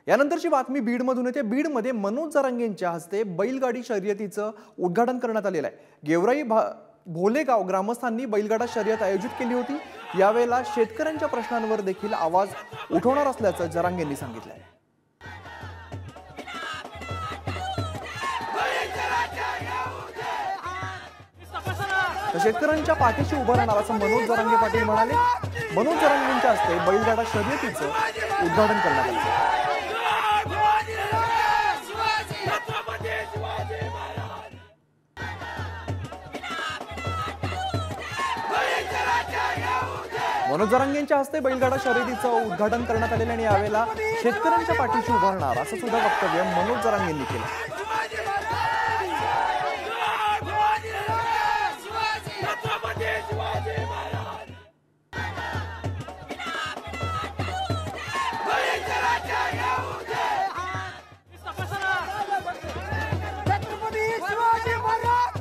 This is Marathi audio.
यानंतरची बातमी बीडमधून येते। बीडमध्ये मनोज जरांगेंच्या हस्ते बैलगाडी शर्यतीचं उद्घाटन करण्यात आलेलं आहे। गेवराई भोलेगाव ग्रामस्थांनी बैलगाडा शर्यत आयोजित केली होती। यावेळेला शेतकऱ्यांच्या प्रश्नांवर देखील आवाज उठवणार असल्याचं जरांगेंनी सांगितलं आहे। शेतकऱ्यांच्या पाठीशी उभं राहणार असं मनोज जरांगे पाटील म्हणाले। मनोज जरांगेंच्या हस्ते बैलगाडा शर्यतीचं उद्घाटन करण्यात आलं। मनोज जरांगेंच्या हस्ते बैलगाडा शर्यतीचं उद्घाटन करण्यात आलेलं आणि यावेळेला शेतकऱ्यांच्या पाठीशी उभं राहणार असं सुद्धा वक्तव्य मनोज जरांगेंनी केलं। छत्रपती शिवाजी महाराज